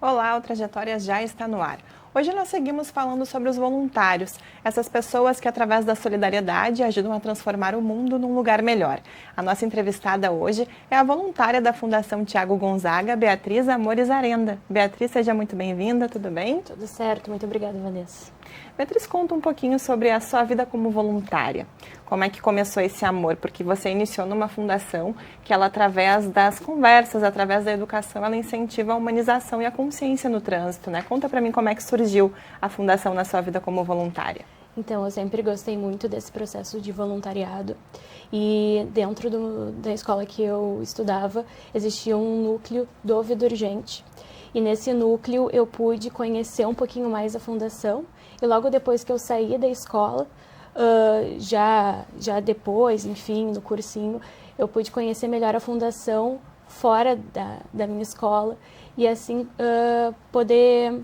Olá, o Trajetória já está no ar. Hoje nós seguimos falando sobre os voluntários, essas pessoas que através da solidariedade ajudam a transformar o mundo num lugar melhor. A nossa entrevistada hoje é a voluntária da Fundação Tiago Gonzaga, Beatriz Amores Arenda. Beatriz, seja muito bem-vinda, tudo bem? Tudo certo, muito obrigada, Vanessa. Beatriz, conta um pouquinho sobre a sua vida como voluntária. Como é que começou esse amor? Porque você iniciou numa fundação que ela, através das conversas, através da educação, ela incentiva a humanização e a consciência no trânsito, né? Conta pra mim como é que surgiu a fundação na sua vida como voluntária. Então, eu sempre gostei muito desse processo de voluntariado e dentro da escola que eu estudava existia um núcleo do Vida Urgente e nesse núcleo eu pude conhecer um pouquinho mais a fundação e logo depois que eu saí da escola, já depois, enfim, no cursinho, eu pude conhecer melhor a fundação fora da minha escola e assim poder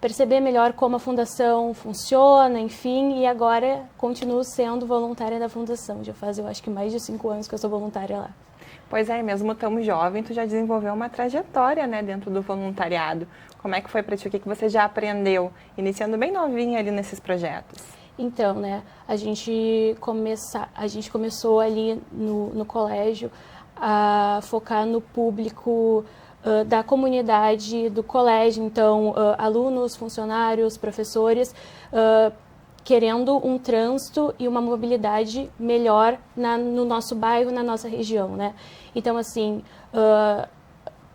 perceber melhor como a fundação funciona, enfim, e agora continuo sendo voluntária da fundação. Já faz, eu acho que mais de 5 anos que eu sou voluntária lá. Pois é, mesmo tão jovem, tu já desenvolveu uma trajetória, né, dentro do voluntariado. Como é que foi para ti? O que você já aprendeu, iniciando bem novinha ali nesses projetos? Então, né, a gente começou ali no colégio a focar no público da comunidade do colégio, então alunos, funcionários, professores, querendo um trânsito e uma mobilidade melhor no nosso bairro, na nossa região, né? Então, assim,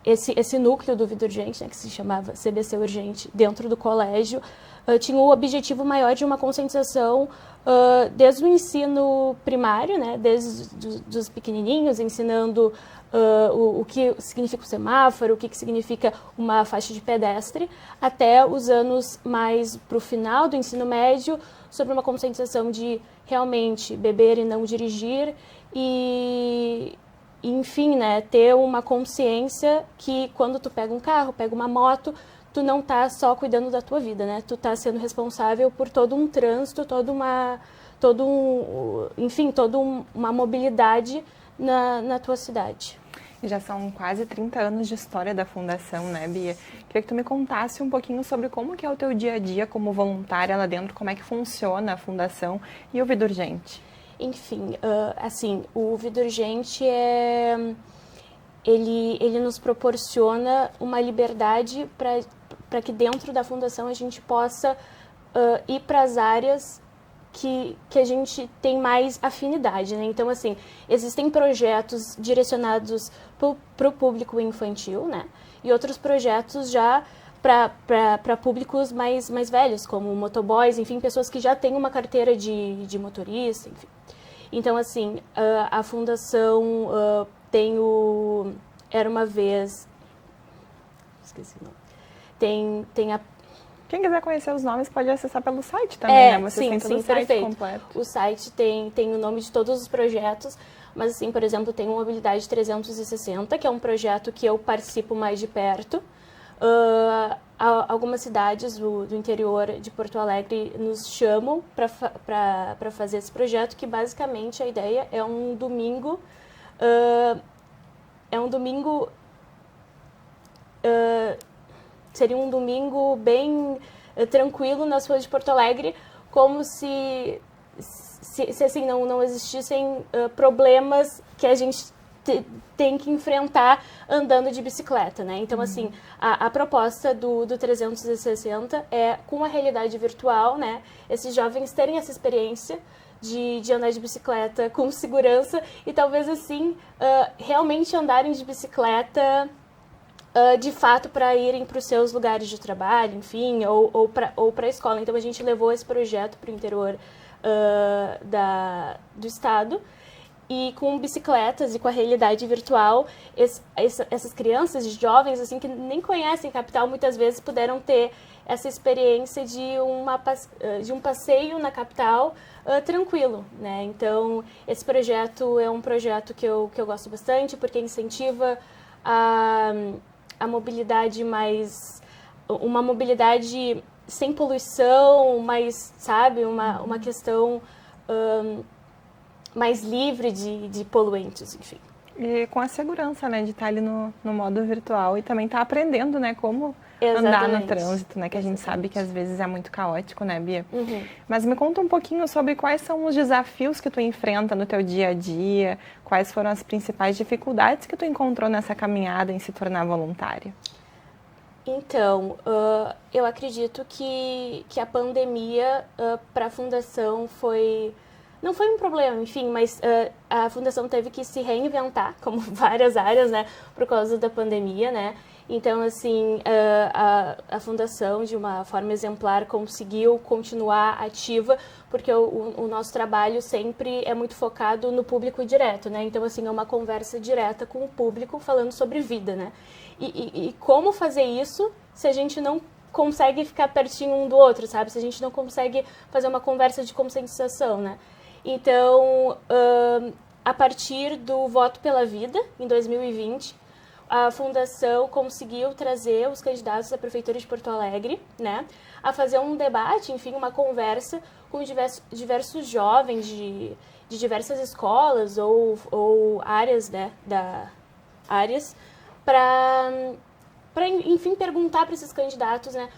esse núcleo do Vida Urgente, né, que se chamava CBC Urgente, dentro do colégio, tinha o objetivo maior de uma conscientização desde o ensino primário, né, desde os pequenininhos, ensinando o que significa o semáforo, o que significa uma faixa de pedestre, até os anos mais para o final do ensino médio, sobre uma conscientização de realmente beber e não dirigir e enfim, né, ter uma consciência que quando tu pega um carro, pega uma moto, tu não tá só cuidando da tua vida, né? Tu tá sendo responsável por todo um trânsito, toda uma mobilidade na tua cidade. E já são quase 30 anos de história da Fundação, né, Bia? Queria que tu me contasse um pouquinho sobre como que é o teu dia a dia como voluntária lá dentro, como é que funciona a Fundação e o Vida Urgente. Enfim, assim, o Vida Urgente ele nos proporciona uma liberdade para que dentro da Fundação a gente possa ir para as áreas que a gente tem mais afinidade, né? Então, assim, existem projetos direcionados para o público infantil, né? E outros projetos já para públicos mais velhos, como motoboys, enfim, pessoas que já têm uma carteira de motorista, enfim. Então, assim, a Fundação tem o... Era uma vez... Esqueci o nome. Tem a... Quem quiser conhecer os nomes pode acessar pelo site também, né? Você tem todo o site perfeito. completo. O site tem o nome de todos os projetos, mas assim, por exemplo, tem o Mobilidade 360, que é um projeto que eu participo mais de perto. Algumas cidades do interior de Porto Alegre nos chamam para fazer esse projeto, que basicamente a ideia é um domingo... seria um domingo bem tranquilo nas ruas de Porto Alegre, como se assim, não existissem problemas que a gente tem que enfrentar andando de bicicleta, né? Então, assim, a proposta do 360 é, com a realidade virtual, né, esses jovens terem essa experiência de andar de bicicleta com segurança e talvez, assim, realmente andarem de bicicleta de fato para irem para os seus lugares de trabalho, enfim, ou para a escola. Então, a gente levou esse projeto para o interior do estado e com bicicletas e com a realidade virtual, essas crianças, jovens, assim, que nem conhecem a capital, muitas vezes puderam ter essa experiência de um passeio na capital tranquilo, né? Então, esse projeto é um projeto que eu gosto bastante, porque incentiva a mobilidade uma mobilidade sem poluição, mas, sabe, uma questão mais livre de poluentes, enfim. E com a segurança, né, de estar ali no modo virtual e também estar aprendendo, né, como andar no Exatamente. trânsito, né? Que a gente sabe que às vezes é muito caótico, né, Bia? Uhum. Mas me conta um pouquinho sobre quais são os desafios que tu enfrenta no teu dia a dia, quais foram as principais dificuldades que tu encontrou nessa caminhada em se tornar voluntária. Então, eu acredito que a pandemia para a Fundação não foi um problema, enfim, mas a Fundação teve que se reinventar, como várias áreas, né, por causa da pandemia, né. Então, assim, a Fundação, de uma forma exemplar, conseguiu continuar ativa, porque o nosso trabalho sempre é muito focado no público direto, né. Então, assim, é uma conversa direta com o público falando sobre vida, né. E como fazer isso se a gente não consegue ficar pertinho um do outro, sabe? Se a gente não consegue fazer uma conversa de conscientização, né? Então, a partir do Voto pela Vida, em 2020, a Fundação conseguiu trazer os candidatos à Prefeitura de Porto Alegre, né? A fazer um debate, enfim, uma conversa com diversos jovens de diversas escolas ou áreas, né? Áreas para, enfim, perguntar para esses candidatos, né,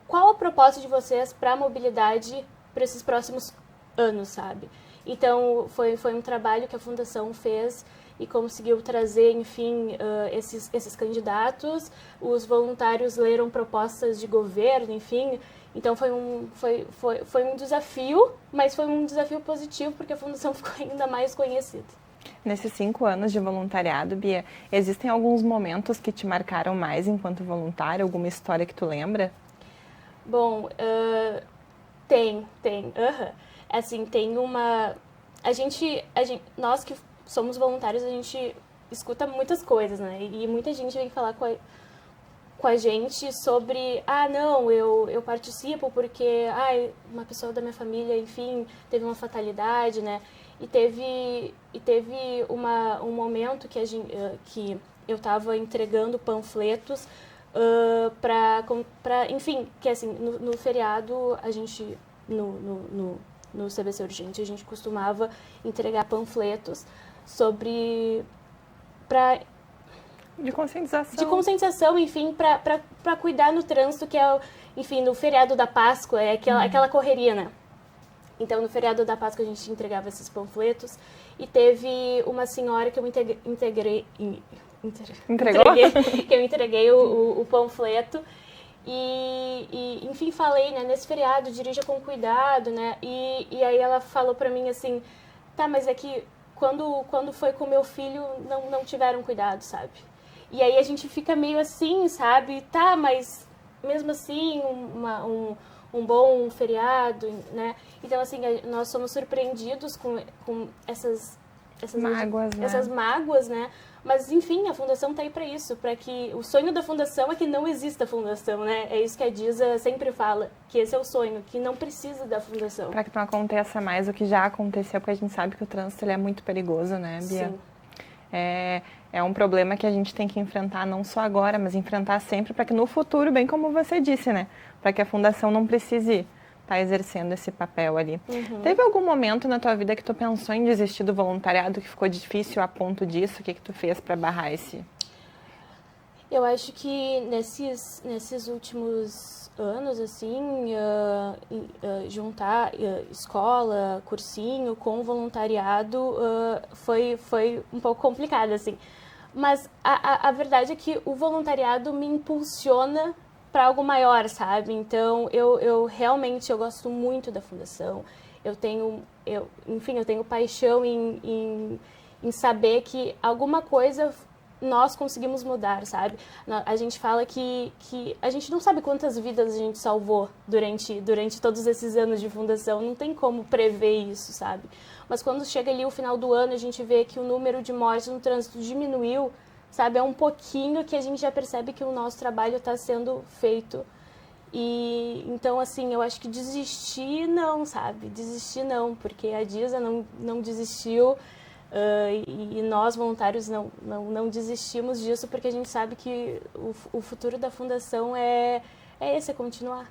qual a proposta de vocês para a mobilidade para esses próximos anos, sabe? Então, foi um trabalho que a Fundação fez e conseguiu trazer, enfim, esses candidatos. Os voluntários leram propostas de governo, enfim. Então, foi um desafio, mas foi um desafio positivo, porque a Fundação ficou ainda mais conhecida. Nesses 5 anos de voluntariado, Bia, existem alguns momentos que te marcaram mais enquanto voluntária? Alguma história que tu lembra? Bom, tem. Assim, tem uma... Nós que somos voluntários, a gente escuta muitas coisas, né? E muita gente vem falar com a gente sobre, não, eu participo porque, uma pessoa da minha família, enfim, teve uma fatalidade, né? E teve um momento que eu estava entregando panfletos enfim, que assim, no feriado, a gente, no CBC Urgente, a gente costumava entregar panfletos De conscientização. De conscientização, enfim, para cuidar no trânsito, que é, enfim, no feriado da Páscoa, é aquela correria, né? Então, no feriado da Páscoa, a gente entregava esses panfletos e teve uma senhora que eu entreguei o panfleto enfim, falei, né, nesse feriado, dirija com cuidado, né, e aí ela falou pra mim assim, tá, mas é que quando foi com meu filho, não tiveram cuidado, sabe? E aí a gente fica meio assim, sabe? Tá, mas mesmo assim, um bom feriado, né? Então, assim, nós somos surpreendidos com essas mágoas, né? Essas mágoas, né? Mas, enfim, a Fundação tá aí para isso, para que... O sonho da Fundação é que não exista Fundação, né? É isso que a Disa sempre fala, que esse é o sonho, que não precisa da Fundação. Para que não aconteça mais o que já aconteceu, porque a gente sabe que o trânsito ele é muito perigoso, né, Bia? Sim. É um problema que a gente tem que enfrentar não só agora, mas enfrentar sempre para que no futuro, bem como você disse, né? Para que a Fundação não precise estar exercendo esse papel ali. Uhum. Teve algum momento na tua vida que tu pensou em desistir do voluntariado, que ficou difícil a ponto disso? O que tu fez para barrar esse? Eu acho que nesses últimos anos, assim, juntar escola, cursinho com voluntariado foi um pouco complicado, assim. Mas a verdade é que o voluntariado me impulsiona para algo maior, sabe? Então, eu realmente gosto muito da Fundação. Eu tenho paixão em saber que alguma coisa nós conseguimos mudar, sabe? A gente fala que a gente não sabe quantas vidas a gente salvou durante todos esses anos de fundação, não tem como prever isso, sabe? Mas quando chega ali o final do ano, a gente vê que o número de mortes no trânsito diminuiu, sabe? É um pouquinho que a gente já percebe que o nosso trabalho está sendo feito. E então, assim, eu acho que desistir não, sabe? Desistir não, porque a Disa não desistiu. E nós, voluntários, não desistimos disso, porque a gente sabe que o futuro da Fundação é esse, é continuar.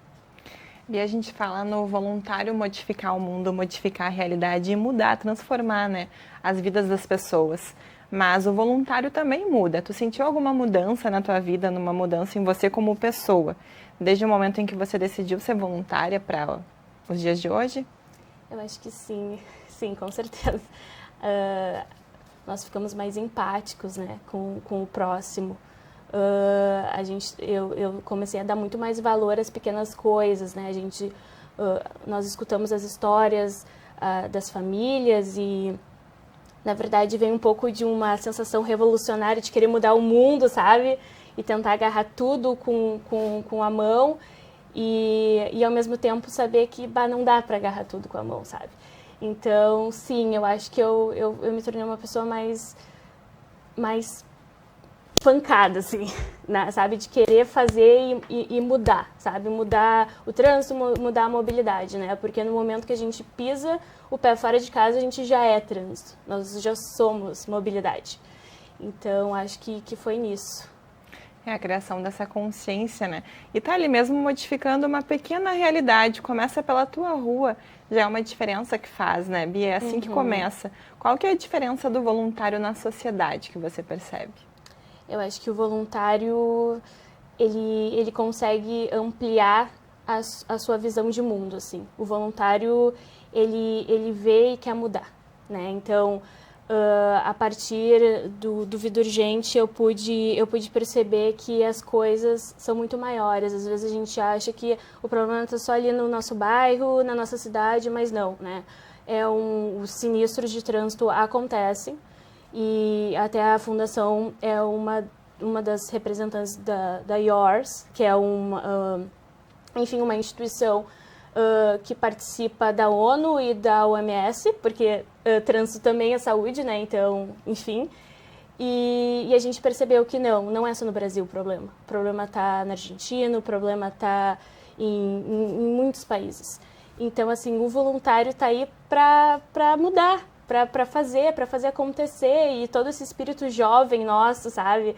E a gente fala no voluntário modificar o mundo, modificar a realidade e mudar, transformar, né, as vidas das pessoas. mas o voluntário também muda. Tu sentiu alguma mudança na tua vida, numa mudança em você como pessoa, desde o momento em que você decidiu ser voluntária para os dias de hoje? Eu acho que sim, sim, com certeza. Nós ficamos mais empáticos, né, com o próximo. Eu comecei a dar muito mais valor às pequenas coisas, né? Nós escutamos as histórias das famílias e, na verdade, vem um pouco de uma sensação revolucionária de querer mudar o mundo, sabe? E tentar agarrar tudo com a mão e, ao mesmo tempo, saber que não dá para agarrar tudo com a mão, sabe? Então, sim, eu acho que eu me tornei uma pessoa mais pancada, assim, né? Sabe? De querer fazer e mudar, sabe? Mudar o trânsito, mudar a mobilidade, né? Porque no momento que a gente pisa o pé fora de casa, a gente já é trânsito. Nós já somos mobilidade. Então, acho que foi nisso. É a criação dessa consciência, né? E tá ali mesmo modificando uma pequena realidade. Começa pela tua rua, já é uma diferença que faz, né, Bia? É assim que começa. Qual que é a diferença do voluntário na sociedade que você percebe? Eu acho que o voluntário, ele consegue ampliar a sua visão de mundo, assim. O voluntário, ele vê e quer mudar, né? Então, a partir do Vida Urgente, eu pude perceber que as coisas são muito maiores. Às vezes a gente acha que o problema está só ali no nosso bairro, na nossa cidade, mas não, né? Os sinistros de trânsito acontecem e até a fundação é uma das representantes da YORS, que é uma instituição que participa da ONU e da OMS, porque trânsito também é saúde, né? Então, enfim. E a gente percebeu que não é só no Brasil o problema. O problema está na Argentina, o problema está em muitos países. Então, assim, o voluntário está aí para mudar, para fazer acontecer. E todo esse espírito jovem nosso, sabe?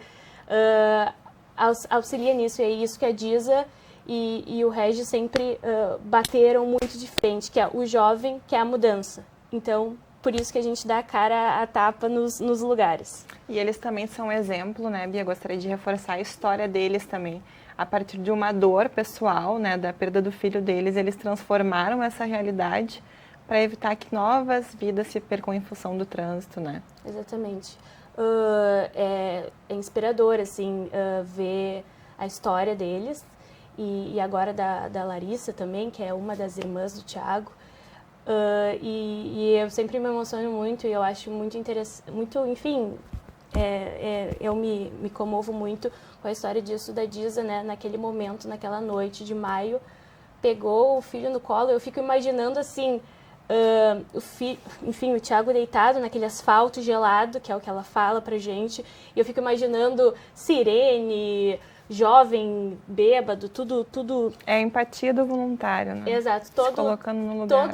Auxilia nisso. E é isso que a Disa e o Regi sempre bateram muito de frente, que é o jovem quer a mudança. Então, por isso que a gente dá a cara a tapa nos lugares. E eles também são exemplo, né, Bia? Gostaria de reforçar a história deles também. A partir de uma dor pessoal, né, da perda do filho deles, eles transformaram essa realidade para evitar que novas vidas se percam em função do trânsito, né? Exatamente. É inspirador, assim, ver a história deles. E agora da Larissa também, que é uma das irmãs do Thiago. E eu sempre me emociono muito e eu acho muito interessante, enfim, eu me comovo muito com a história disso da Disa, né? Naquele momento, naquela noite de maio, pegou o filho no colo. Eu fico imaginando assim, o Thiago deitado naquele asfalto gelado, que é o que ela fala pra gente, e eu fico imaginando sirene, jovem, bêbado, tudo... É a empatia do voluntário, né? Exato. Se colocando no lugar.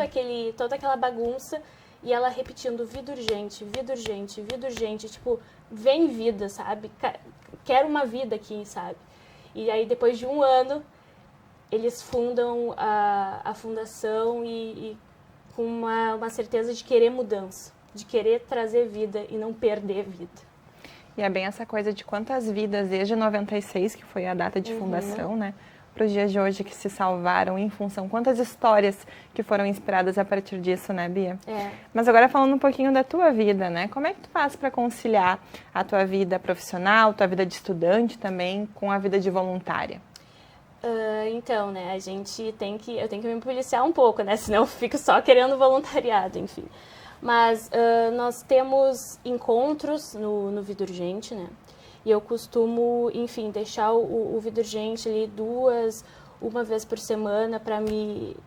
Toda aquela bagunça e ela repetindo vida urgente, vida urgente, vida urgente. Tipo, vem vida, sabe? Quero uma vida aqui, sabe? E aí, depois de um ano, eles fundam a fundação e com uma certeza de querer mudança, de querer trazer vida e não perder vida. E é bem essa coisa de quantas vidas, desde 96, que foi a data de fundação, né, para os dias de hoje que se salvaram em função, quantas histórias que foram inspiradas a partir disso, né, Bia? É. Mas agora falando um pouquinho da tua vida, né, como é que tu faz para conciliar a tua vida profissional, tua vida de estudante também, com a vida de voluntária? Então, né, eu tenho que me policiar um pouco, né, senão eu fico só querendo voluntariado, enfim. Mas nós temos encontros no Vida Urgente, né? E eu costumo, enfim, deixar o Vida Urgente ali uma vez por semana para me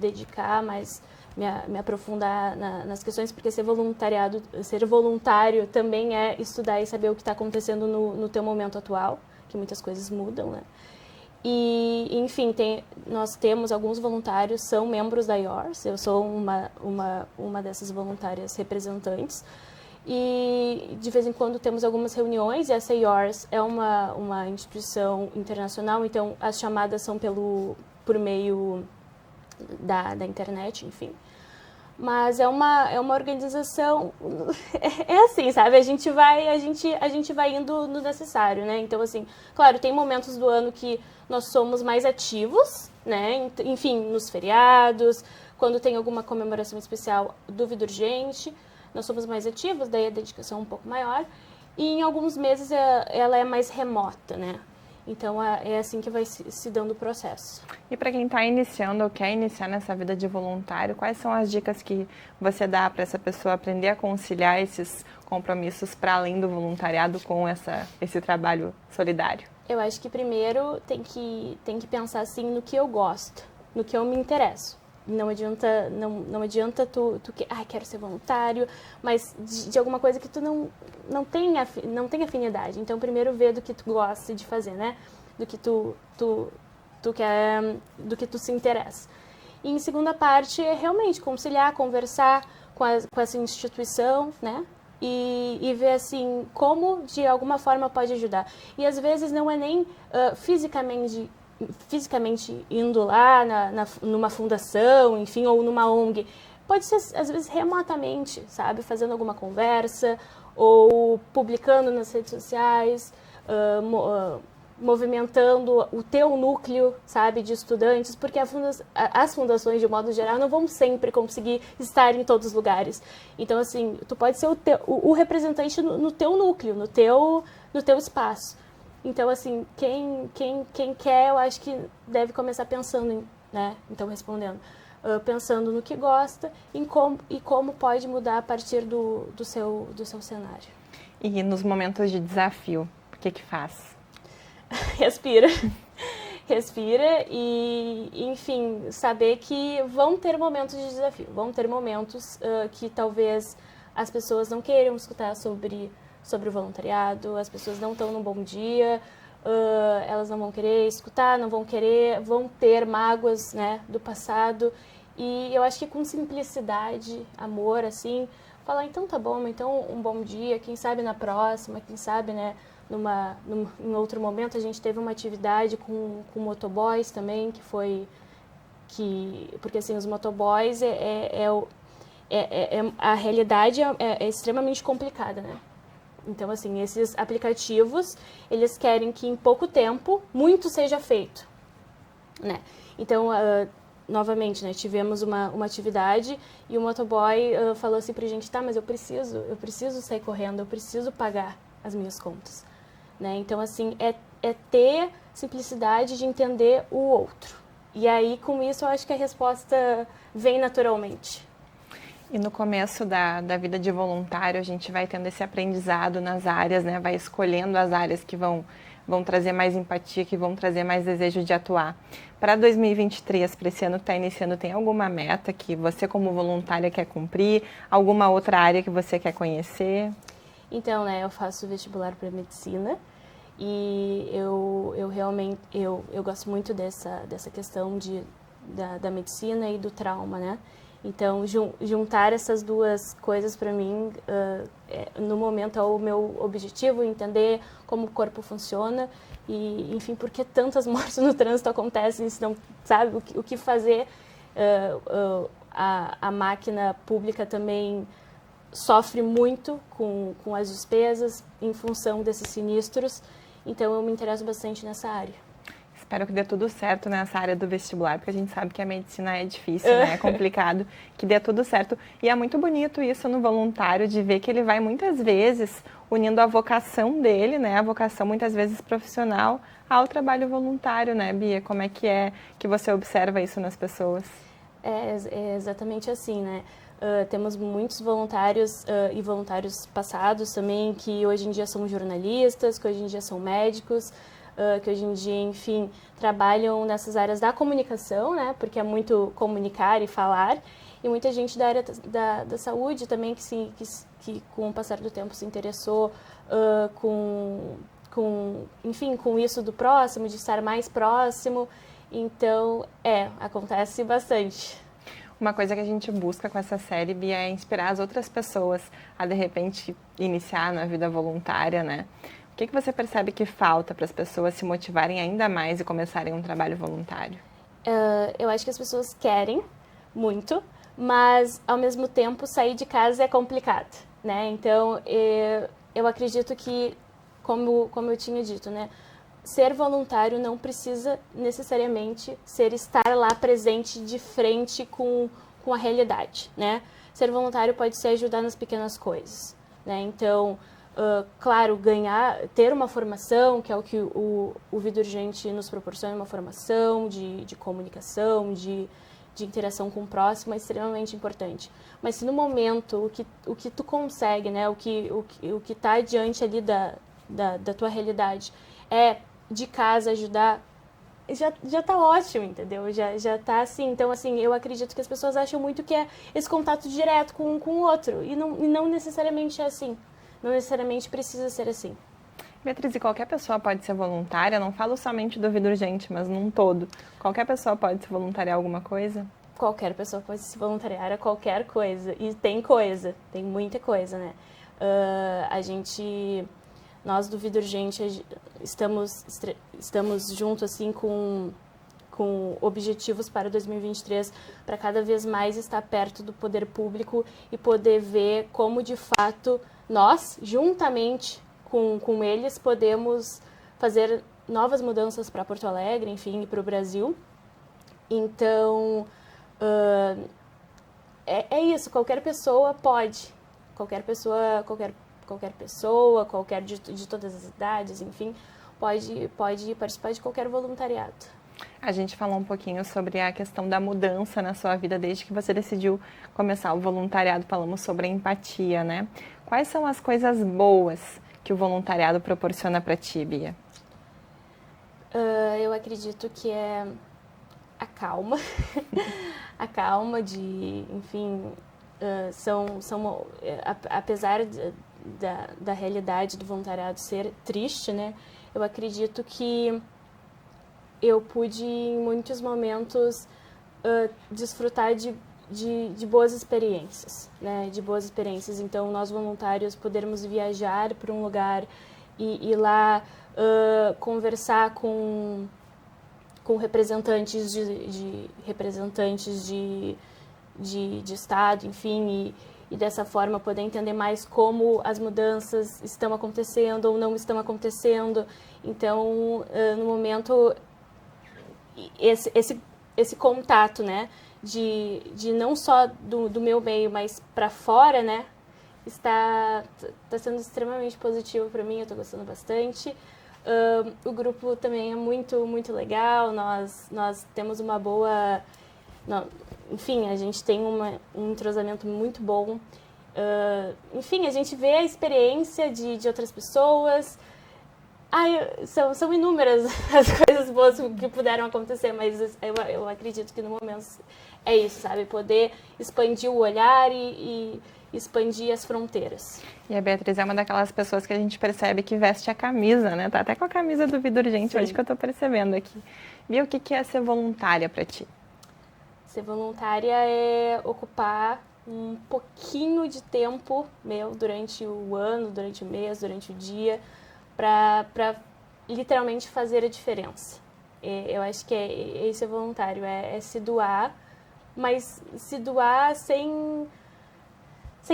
dedicar mais, me aprofundar nas questões, porque ser voluntário também é estudar e saber o que está acontecendo no teu momento atual, que muitas coisas mudam, né? E, enfim, nós temos alguns voluntários, são membros da YORS, eu sou uma dessas voluntárias representantes, e de vez em quando temos algumas reuniões, e essa YORS é uma instituição internacional, então as chamadas são por meio da internet, enfim. Mas é uma organização, é assim, sabe? A gente vai indo no necessário, né? Então, assim, claro, tem momentos do ano que nós somos mais ativos, né? Enfim, nos feriados, quando tem alguma comemoração especial do Vida Urgente, nós somos mais ativos, daí a dedicação é um pouco maior. E em alguns meses ela é mais remota, né? Então, é assim que vai se dando o processo. E para quem está iniciando ou quer iniciar nessa vida de voluntário, quais são as dicas que você dá para essa pessoa aprender a conciliar esses compromissos para além do voluntariado com esse trabalho solidário? Eu acho que primeiro tem que pensar assim no que eu gosto, no que eu me interesso. Não adianta tu quero ser voluntário, mas de alguma coisa que tu não tem afinidade. Então, primeiro vê do que tu gosta de fazer, né? Do que tu quer, do que tu se interessa. E em segunda parte é realmente conciliar, conversar com essa instituição, né? E ver assim como de alguma forma pode ajudar. E às vezes não é nem fisicamente indo lá numa fundação, enfim, ou numa ONG. Pode ser, às vezes, remotamente, sabe? Fazendo alguma conversa ou publicando nas redes sociais, movimentando o teu núcleo, sabe, de estudantes, porque as fundações, de modo geral, não vão sempre conseguir estar em todos os lugares. Então, assim, tu pode ser o representante no teu núcleo, no teu espaço. Então, assim, quem quer, eu acho que deve começar pensando, né? Então, respondendo, pensando no que gosta e como pode mudar a partir do seu cenário. E nos momentos de desafio, o que faz? Respira. Respira e, enfim, saber que vão ter momentos de desafio. Vão ter momentos que talvez as pessoas não queiram escutar sobre o voluntariado, as pessoas não estão num bom dia, elas não vão querer escutar, vão ter mágoas, né, do passado. E eu acho que com simplicidade, amor, assim, falar, então tá bom, então um bom dia, quem sabe na próxima, quem sabe, né, em outro momento a gente teve uma atividade com motoboys também, porque assim, os motoboys a realidade é extremamente complicada, né? Então, assim, esses aplicativos, eles querem que em pouco tempo muito seja feito, né? Então, novamente, né, tivemos uma atividade e o motoboy falou assim pra gente, tá, mas eu preciso sair correndo, eu preciso pagar as minhas contas, né? Então, assim, é ter simplicidade de entender o outro. E aí, com isso, eu acho que a resposta vem naturalmente. E no começo da vida de voluntário, a gente vai tendo esse aprendizado nas áreas, né? Vai escolhendo as áreas que vão trazer mais empatia, que vão trazer mais desejo de atuar. Para 2023, para esse ano que está iniciando, tem alguma meta que você como voluntária quer cumprir? Alguma outra área que você quer conhecer? Então, né, eu faço vestibular para medicina e eu realmente gosto muito dessa questão da medicina e do trauma, né? Então, juntar essas duas coisas para mim, no momento, é o meu objetivo, entender como o corpo funciona e, enfim, por que tantas mortes no trânsito acontecem, se não sabe o que fazer. A máquina pública também sofre muito com as despesas em função desses sinistros, então eu me interesso bastante nessa área. Espero que dê tudo certo nessa área do vestibular, porque a gente sabe que a medicina é difícil, né? É complicado, que dê tudo certo. E é muito bonito isso no voluntário, de ver que ele vai muitas vezes unindo a vocação dele, né? A vocação muitas vezes profissional ao trabalho voluntário, né, Bia? Como é que você observa isso nas pessoas? É exatamente assim, né? Temos muitos voluntários e voluntários passados também, que hoje em dia são jornalistas, que hoje em dia são médicos, que hoje em dia, enfim, trabalham nessas áreas da comunicação, né? Porque é muito comunicar e falar. E muita gente da área da saúde também que com o passar do tempo se interessou enfim, com isso do próximo, de estar mais próximo. Então, acontece bastante. Uma coisa que a gente busca com essa série, Bia, é inspirar as outras pessoas a, de repente, iniciar na vida voluntária, né? O que você percebe que falta para as pessoas se motivarem ainda mais e começarem um trabalho voluntário? Eu acho que as pessoas querem muito, mas ao mesmo tempo sair de casa é complicado, né? Então eu acredito que, como eu tinha dito, né, ser voluntário não precisa necessariamente ser estar lá presente de frente com a realidade, né? Ser voluntário pode ser ajudar nas pequenas coisas, né? Então, claro, ter uma formação, que é o que o Vida Urgente nos proporciona, uma formação de comunicação, de interação com o próximo é extremamente importante. Mas se no momento o que tu consegue, né, o que está diante ali da tua realidade é de casa ajudar, já tá ótimo, entendeu? Já tá assim. Então, assim, eu acredito que as pessoas acham muito que é esse contato direto com o outro. E não necessariamente é assim. Não necessariamente precisa ser assim. Beatriz, e qualquer pessoa pode ser voluntária? Não falo somente do Vida Urgente, mas num todo. Qualquer pessoa pode se voluntariar a alguma coisa? Qualquer pessoa pode se voluntariar a qualquer coisa. E tem muita coisa, né? Nós do Vida Urgente estamos junto assim com objetivos para 2023 para cada vez mais estar perto do poder público e poder ver como de fato nós, juntamente com eles, podemos fazer novas mudanças para Porto Alegre, enfim, e para o Brasil. Então, é isso, qualquer pessoa pode, qualquer de todas as idades, enfim, pode participar de qualquer voluntariado. A gente falou um pouquinho sobre a questão da mudança na sua vida desde que você decidiu começar o voluntariado. Falamos sobre a empatia, né? Quais são as coisas boas que o voluntariado proporciona para ti, Bia? Eu acredito que é a calma, a calma de, enfim, apesar da realidade do voluntariado ser triste, né? Eu acredito que eu pude, em muitos momentos, desfrutar de boas experiências, né? De boas experiências. Então, nós voluntários podermos viajar para um lugar e ir lá conversar com representantes de Estado, enfim, e dessa forma poder entender mais como as mudanças estão acontecendo ou não estão acontecendo. Então, no momento, esse contato, né, de não só do meu meio, mas para fora, né, está sendo extremamente positivo para mim, eu estou gostando bastante. O grupo também é muito, muito legal, nós temos uma boa... enfim, a gente tem um entrosamento muito bom. Enfim, a gente vê a experiência de outras pessoas. São inúmeras as coisas boas que puderam acontecer, mas eu acredito que no momento é isso, sabe? Poder expandir o olhar e expandir as fronteiras. E a Beatriz é uma daquelas pessoas que a gente percebe que veste a camisa, né? Tá até com a camisa do Vida Urgente, hoje que eu tô percebendo aqui. Bia, o que é ser voluntária para ti? Ser voluntária é ocupar um pouquinho de tempo meu durante o ano, durante o mês, durante o dia, para literalmente fazer a diferença. Eu acho que esse é voluntário, é se doar, mas se doar sem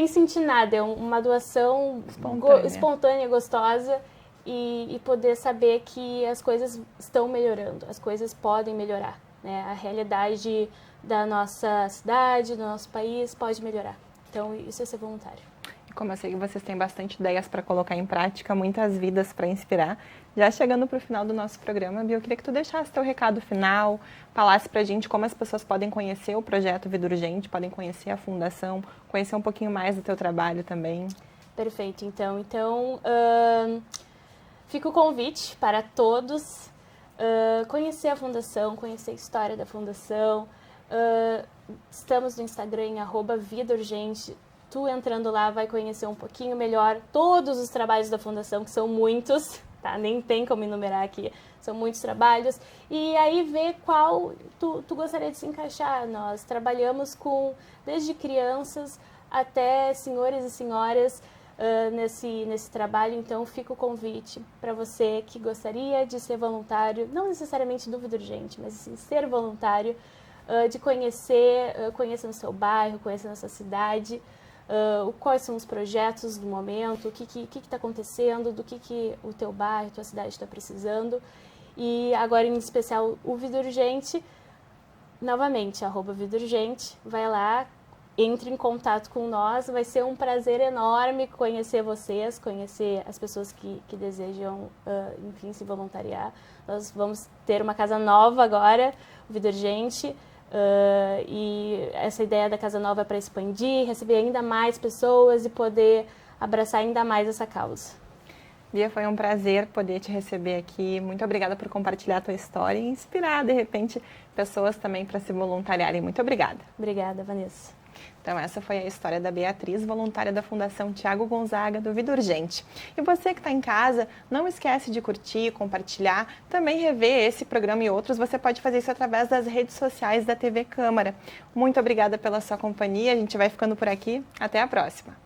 sentir nada, é uma doação espontânea, gostosa, e poder saber que as coisas estão melhorando, as coisas podem melhorar, né? A realidade da nossa cidade, do nosso país pode melhorar. Então, isso é ser voluntário. Como eu sei que vocês têm bastante ideias para colocar em prática, muitas vidas para inspirar. Já chegando para o final do nosso programa, Bia, eu queria que tu deixasse teu recado final, falasse para a gente como as pessoas podem conhecer o projeto Vida Urgente, podem conhecer a fundação, conhecer um pouquinho mais do teu trabalho também. Perfeito, então fica o convite para todos conhecer a fundação, conhecer a história da fundação. Estamos no Instagram em @vidaurgente. Tu entrando lá vai conhecer um pouquinho melhor todos os trabalhos da Fundação, que são muitos, tá? Nem tem como enumerar aqui, são muitos trabalhos. E aí ver qual tu gostaria de se encaixar. Nós trabalhamos desde crianças até senhores e senhoras nesse trabalho, então fica o convite para você que gostaria de ser voluntário, não necessariamente do Vida Urgente, mas assim, ser voluntário. de conhecer, conhecendo o seu bairro, conhecendo a sua cidade, quais são os projetos do momento, o que está acontecendo, do que o teu bairro, tua cidade está precisando. E agora, em especial, o Vida Urgente, novamente, @VidaUrgente, vai lá, entre em contato com nós, vai ser um prazer enorme conhecer vocês, conhecer as pessoas que desejam, enfim, se voluntariar. Nós vamos ter uma casa nova agora, o Vida Urgente, e essa ideia da casa nova é para expandir, receber ainda mais pessoas e poder abraçar ainda mais essa causa. Bia, foi um prazer poder te receber aqui. Muito obrigada por compartilhar a tua história e inspirar, de repente, pessoas também para se voluntariarem. Muito obrigada. Obrigada, Vanessa. Então, essa foi a história da Beatriz, voluntária da Fundação Tiago Gonzaga, do Vida Urgente. E você que está em casa, não esquece de curtir, compartilhar, também rever esse programa e outros. Você pode fazer isso através das redes sociais da TV Câmara. Muito obrigada pela sua companhia. A gente vai ficando por aqui. Até a próxima.